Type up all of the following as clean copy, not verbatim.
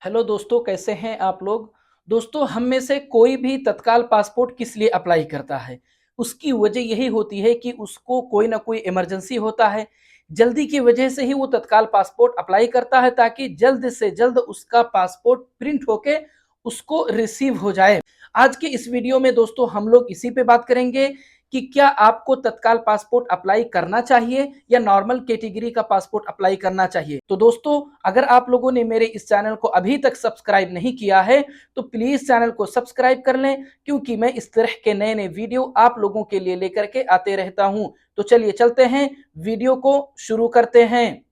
Hello दोस्तों, कैसे हैं आप लोग। दोस्तों, हम में से कोई भी तत्काल पासपोर्ट किस लिए अप्लाई करता है। उसकी वजह यही होती है कि उसको कोई ना कोई इमरजेंसी होता है। जल्दी की वजह से ही वो तत्काल पासपोर्ट अप्लाई करता है ताकि जल्द से जल्द उसका पासपोर्ट प्रिंट होके उसको रिसीव हो जाए। आज के इस वीडियो में दोस्तों हम लोग इसी पे बात करेंगे कि क्या आपको तत्काल पासपोर्ट अप्लाई करना चाहिए या नॉर्मल कैटेगरी का पासपोर्ट अप्लाई करना चाहिए। तो दोस्तों, अगर आप लोगों ने मेरे इस चैनल को अभी तक सब्सक्राइब नहीं किया है तो प्लीज चैनल को सब्सक्राइब कर लें, क्योंकि मैं इस तरह के नए नए वीडियो आप लोगों के लिए लेकर के आते रहता हूं। तो चलिए चलते हैं, वीडियो को शुरू करते हैं।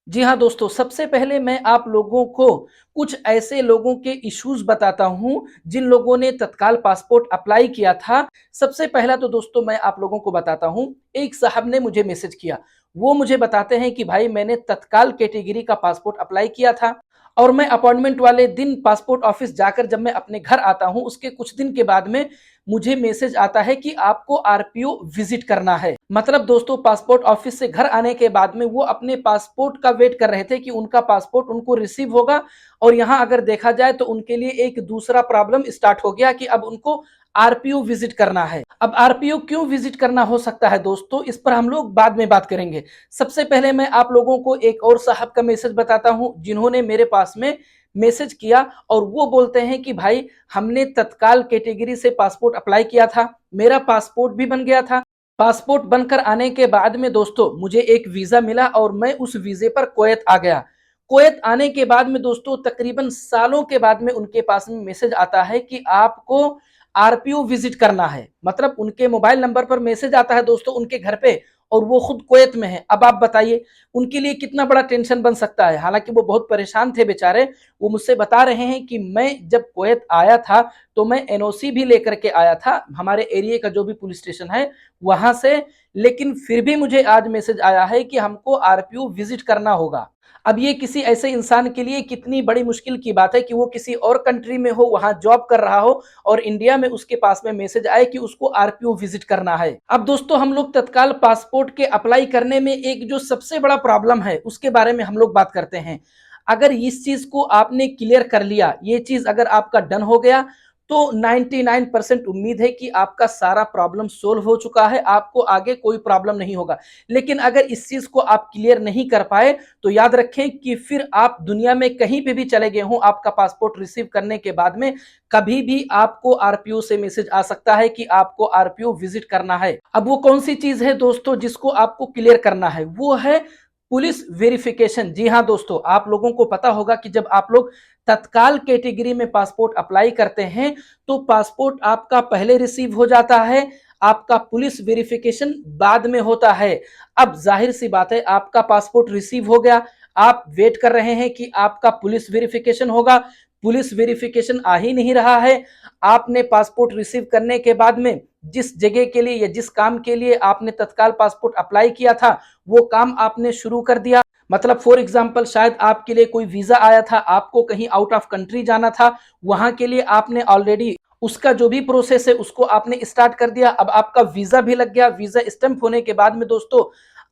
जी हाँ दोस्तों, सबसे पहले मैं आप लोगों को कुछ ऐसे लोगों के इश्यूज बताता हूं जिन लोगों ने तत्काल पासपोर्ट अप्लाई किया था। सबसे पहला तो दोस्तों मैं आप लोगों को बताता हूं, एक साहब ने मुझे मैसेज किया। वो मुझे बताते हैं कि भाई मैंने तत्काल कैटेगरी का पासपोर्ट अप्लाई किया था और मैं अपॉइंटमेंट वाले दिन पासपोर्ट ऑफिस जाकर जब मैं अपने घर आता हूं उसके कुछ दिन के बाद में मुझे मैसेज आता है कि आपको आरपीओ विजिट करना है। मतलब दोस्तों, पासपोर्ट ऑफिस से घर आने के बाद में वो अपने पासपोर्ट का वेट कर रहे थे कि उनका पासपोर्ट उनको रिसीव होगा। और यहाँ अगर देखा जाए तो उनके लिए एक दूसरा प्रॉब्लम स्टार्ट हो गया कि अब उनको आरपीओ विजिट करना है। अब आरपीओ क्यों विजिट करना हो सकता है दोस्तों, इस पर हम लोग बाद में बात करेंगे। सबसे पहले मैं आप लोगों को एक और साहब का मैसेज बताता हूं जिन्होंने मेरे पास में मैसेज किया और वो बोलते हैं कि भाई हमने तत्काल कैटेगरी से पासपोर्ट अप्लाई किया था, मेरा पासपोर्ट भी बन गया था। पासपोर्ट बनकर आने के बाद में दोस्तों मुझे एक वीजा मिला और मैं उस वीजे पर कुवैत आ गया। कुवैत आने के बाद में दोस्तों तकरीबन सालों के बाद में उनके पास में मैसेज आता है कि आपको आरपीओ विजिट करना है। मतलब उनके मोबाइल नंबर पर मैसेज आता है दोस्तों उनके घर पे, और वो खुद कुवैत में है। अब आप बताइए उनके लिए कितना बड़ा टेंशन बन सकता है। हालांकि वो बहुत परेशान थे बेचारे। वो मुझसे बता रहे हैं कि मैं जब कुवैत आया था तो मैं एनओसी भी लेकर के आया था हमारे एरिया का जो भी पुलिस स्टेशन है वहां से, लेकिन फिर भी मुझे आज मैसेज आया है कि हमको आरपीओ विजिट करना होगा। अब ये किसी ऐसे इंसान के लिए कितनी बड़ी मुश्किल की बात है कि वो किसी और कंट्री में हो, वहां जॉब कर रहा हो और इंडिया में उसके पास में मैसेज आए कि उसको आरपीओ विजिट करना है। अब दोस्तों हम लोग तत्काल पासपोर्ट के अप्लाई करने में एक जो सबसे बड़ा प्रॉब्लम है उसके बारे में हम लोग बात करते हैं। अगर इस चीज को आपने क्लियर कर लिया, ये चीज अगर आपका डन हो गया तो 99% उम्मीद है कि आपका सारा प्रॉब्लम सोल्व हो चुका है, आपको आगे कोई प्रॉब्लम नहीं होगा। लेकिन अगर इस चीज को आप क्लियर नहीं कर पाए तो याद रखें कि फिर आप दुनिया में कहीं पे भी चले गए हों, आपका पासपोर्ट रिसीव करने के बाद में कभी भी आपको आरपीओ से मैसेज आ सकता है कि आपको आरपीओ विजिट करना है। अब वो कौन सी चीज है दोस्तों जिसको आपको क्लियर करना है, वो है पुलिस वेरिफिकेशन। जी हाँ दोस्तों, आप लोगों को पता होगा कि जब आप लोग तत्काल कैटेगरी में पासपोर्ट अप्लाई करते हैं तो पासपोर्ट आपका पहले रिसीव हो जाता है, आपका पुलिस वेरिफिकेशन बाद में होता है। अब जाहिर सी बात है, आपका पासपोर्ट रिसीव हो गया, आप वेट कर रहे हैं कि आपका पुलिस वेरिफिकेशन होगा। पुलिस वेरिफिकेशन आ ही नहीं रहा है। आपने पासपोर्ट रिसीव करने के बाद में जिस जगह के लिए या जिस काम के लिए आपने तत्काल पासपोर्ट अप्लाई किया था वो काम आपने शुरू कर दिया। मतलब फॉर एग्जांपल शायद आपके लिए कोई वीजा आया था, आपको कहीं आउट ऑफ कंट्री जाना था, वहां के लिए आपने ऑलरेडी उसका जो भी प्रोसेस है उसको आपने स्टार्ट कर दिया। अब आपका वीजा भी लग गया, वीजा स्टैंप होने के बाद में दोस्तों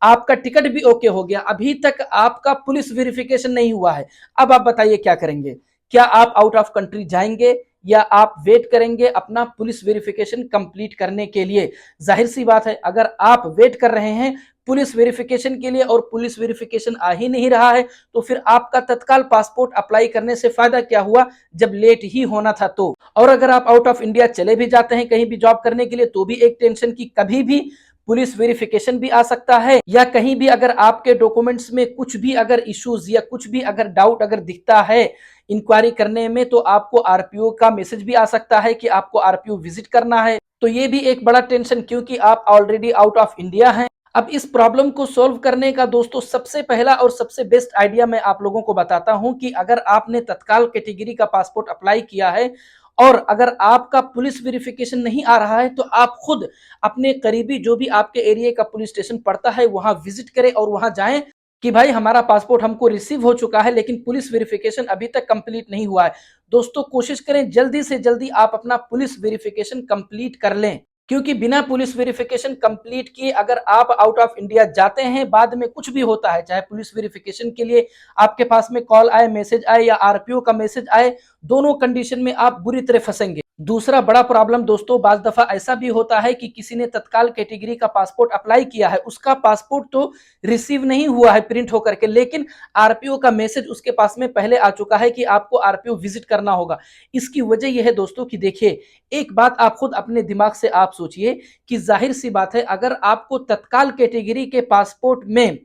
आपका टिकट भी ओके हो गया, अभी तक आपका पुलिस वेरिफिकेशन नहीं हुआ है। अब आप बताइए क्या करेंगे। क्या आप आउट ऑफ कंट्री जाएंगे या आप वेट करेंगे अपना पुलिस वेरिफिकेशन कंप्लीट करने के लिए। जाहिर सी बात है, अगर आप वेट कर रहे हैं पुलिस वेरिफिकेशन के लिए और पुलिस वेरिफिकेशन आ ही नहीं रहा है तो फिर आपका तत्काल पासपोर्ट अप्लाई करने से फायदा क्या हुआ जब लेट ही होना था तो। और अगर आप आउट ऑफ इंडिया चले भी जाते हैं कहीं भी जॉब करने के लिए तो भी एक टेंशन की कभी भी पुलिस वेरिफिकेशन भी आ सकता है, या कहीं भी अगर आपके डॉक्यूमेंट्स में कुछ भी अगर इश्यूज या कुछ भी अगर डाउट अगर दिखता है इंक्वायरी करने में तो आपको आरपीओ का मैसेज भी आ सकता है कि आपको आरपीओ विजिट करना है। तो ये भी एक बड़ा टेंशन, क्योंकि आप ऑलरेडी आउट ऑफ इंडिया हैं। अब इस प्रॉब्लम को सॉल्व करने का दोस्तों सबसे पहला और सबसे बेस्ट आइडिया मैं आप लोगों को बताता हूं कि अगर आपने तत्काल कैटेगरी का पासपोर्ट अप्लाई किया है और अगर आपका पुलिस वेरिफिकेशन नहीं आ रहा है तो आप खुद अपने करीबी जो भी आपके एरिया का पुलिस स्टेशन पड़ता है वहां विजिट करें और वहां जाएं कि भाई हमारा पासपोर्ट हमको रिसीव हो चुका है लेकिन पुलिस वेरिफिकेशन अभी तक कंप्लीट नहीं हुआ है। दोस्तों कोशिश करें जल्दी से जल्दी आप अपना पुलिस वेरिफिकेशन कंप्लीट कर लें। क्योंकि बिना पुलिस वेरिफिकेशन कंप्लीट किए अगर आप आउट ऑफ इंडिया जाते हैं, बाद में कुछ भी होता है, चाहे पुलिस वेरिफिकेशन के लिए आपके पास में कॉल आए, मैसेज आए या आरपीओ का मैसेज आए, दोनों कंडीशन में आप बुरी तरह फंसेंगे। दूसरा बड़ा प्रॉब्लम दोस्तों, बाज दफा ऐसा भी होता है कि किसी ने तत्काल कैटेगरी का पासपोर्ट अप्लाई किया है, उसका पासपोर्ट तो रिसीव नहीं हुआ है प्रिंट होकर के, लेकिन आरपीओ का मैसेज उसके पास में पहले आ चुका है कि आपको आरपीओ विजिट करना होगा। इसकी वजह यह है दोस्तों कि देखिए, एक बात आप खुद अपने दिमाग से आप सोचिए कि जाहिर सी बात है, अगर आपको तत्काल कैटेगरी के पासपोर्ट में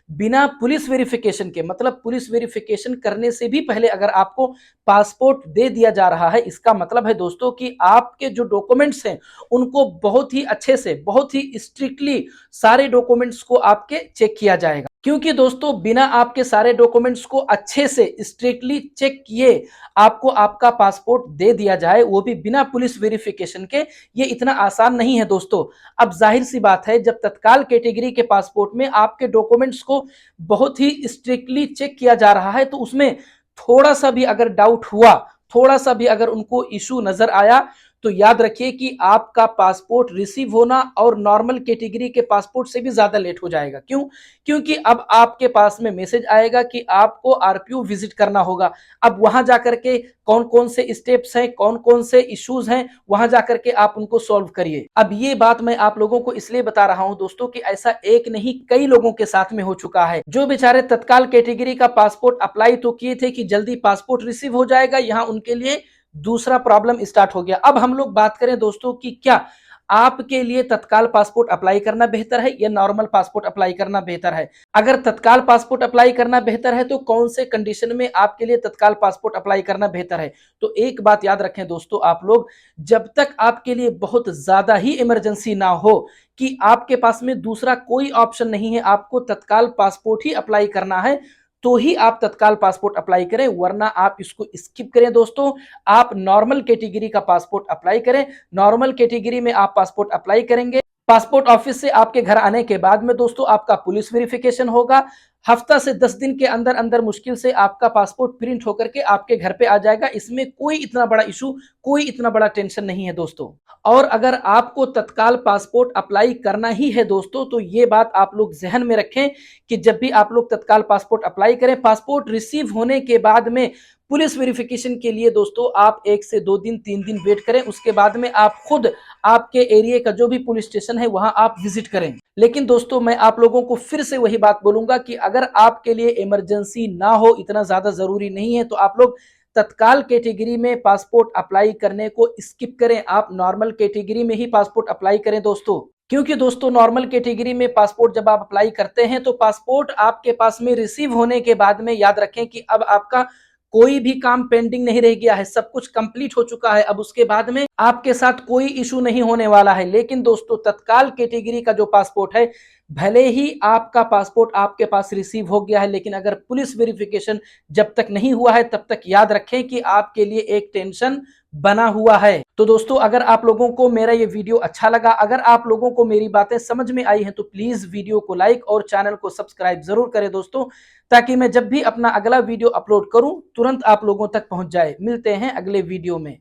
बिना पुलिस वेरिफिकेशन के, मतलब पुलिस वेरिफिकेशन करने से भी पहले अगर आपको पासपोर्ट दे दिया जा रहा है, इसका मतलब है दोस्तों कि आपके जो डॉक्यूमेंट्स हैं उनको बहुत ही अच्छे से, बहुत ही स्ट्रिक्टली सारे डॉक्यूमेंट्स को आपके चेक किया जाएगा। क्योंकि दोस्तों बिना आपके सारे डॉक्यूमेंट्स को अच्छे से स्ट्रिक्टली चेक किए आपको आपका पासपोर्ट दे दिया जाए, वो भी बिना पुलिस वेरिफिकेशन के, ये इतना आसान नहीं है दोस्तों। अब जाहिर सी बात है, जब तत्काल कैटेगरी के पासपोर्ट में आपके डॉक्यूमेंट्स को बहुत ही स्ट्रिक्टली चेक किया जा रहा है, तो उसमें थोड़ा सा भी अगर डाउट हुआ, थोड़ा सा भी अगर उनको इशू नजर आया, तो याद रखिए कि आपका पासपोर्ट रिसीव होना और नॉर्मल कैटेगरी के पासपोर्ट से भी ज्यादा लेट हो जाएगा। क्यों? क्योंकि अब आपके पास में मैसेज आएगा कि आपको आरपीओ विजिट करना होगा। अब वहां जाकर के कौन कौन से स्टेप्स हैं, कौन कौन से इश्यूज हैं, वहां जाकर के आप उनको सॉल्व करिए। अब ये बात मैं आप लोगों को इसलिए बता रहा हूं दोस्तों कि ऐसा एक नहीं कई लोगों के साथ में हो चुका है, जो बेचारे तत्काल कैटेगरी का पासपोर्ट अप्लाई तो किए थे कि जल्दी पासपोर्ट रिसीव हो जाएगा, यहां उनके लिए दूसरा प्रॉब्लम स्टार्ट हो गया। अब हम लोग बात करें दोस्तों कि क्या आपके लिए तत्काल पासपोर्ट अप्लाई करना बेहतर है या नॉर्मल पासपोर्ट अप्लाई करना बेहतर है। अगर तत्काल पासपोर्ट अप्लाई करना बेहतर है तो कौन से कंडीशन में आपके लिए तत्काल पासपोर्ट अप्लाई करना बेहतर है। तो एक बात याद रखें दोस्तों आप लोग, जब तक आपके लिए बहुत ज्यादा ही इमरजेंसी ना हो कि आपके पास में दूसरा कोई ऑप्शन नहीं है, आपको तत्काल पासपोर्ट ही अप्लाई करना है, तो ही आप तत्काल पासपोर्ट अप्लाई करें, वरना आप इसको स्किप करें दोस्तों। आप नॉर्मल कैटेगरी का पासपोर्ट अप्लाई करें। नॉर्मल कैटेगरी में आप पासपोर्ट अप्लाई करेंगे, पासपोर्ट ऑफिस से आपके घर आने के बाद में दोस्तों आपका पुलिस वेरिफिकेशन होगा। हफ्ता से 10 दिन के अंदर अंदर मुश्किल से आपका पासपोर्ट प्रिंट होकर के आपके घर पे आ जाएगा। इसमें कोई इतना बड़ा इशू, कोई इतना बड़ा टेंशन नहीं है दोस्तों। और अगर आपको तत्काल पासपोर्ट अप्लाई करना ही है दोस्तों, तो ये बात आप लोग जहन में रखें कि जब भी आप लोग तत्काल पासपोर्ट अप्लाई करें, पासपोर्ट रिसीव होने के बाद में पुलिस वेरिफिकेशन के लिए दोस्तों आप 1 से 2 दिन 3 दिन वेट करें। उसके बाद में आप खुद आपके एरिया का जो भी पुलिस स्टेशन है वहां आप विजिट करें। लेकिन दोस्तों मैं आप लोगों को फिर से वही बात बोलूंगा कि अगर आपके लिए इमरजेंसी ना हो, इतना ज्यादा जरूरी नहीं है, तो आप लोग तत्काल कैटेगरी में पासपोर्ट अप्लाई करने को स्किप करें। आप नॉर्मल कैटेगरी में ही पासपोर्ट अप्लाई करें दोस्तों। क्योंकि दोस्तों नॉर्मल कैटेगरी में पासपोर्ट जब आप अप्लाई करते हैं तो पासपोर्ट आपके पास में रिसीव होने के बाद में याद रखें कि अब आपका कोई भी काम पेंडिंग नहीं रह गया है, सब कुछ कंप्लीट हो चुका है। अब उसके बाद में आपके साथ कोई इशू नहीं होने वाला है। लेकिन दोस्तों तत्काल कैटेगरी का जो पासपोर्ट है, भले ही आपका पासपोर्ट आपके पास रिसीव हो गया है, लेकिन अगर पुलिस वेरिफिकेशन जब तक नहीं हुआ है तब तक याद रखें कि आपके लिए एक टेंशन बना हुआ है। तो दोस्तों अगर आप लोगों को मेरा ये वीडियो अच्छा लगा, अगर आप लोगों को मेरी बातें समझ में आई हैं, तो प्लीज वीडियो को लाइक और चैनल को सब्सक्राइब जरूर करें दोस्तों, ताकि मैं जब भी अपना अगला वीडियो अपलोड करूं तुरंत आप लोगों तक पहुंच जाए। मिलते हैं अगले वीडियो में।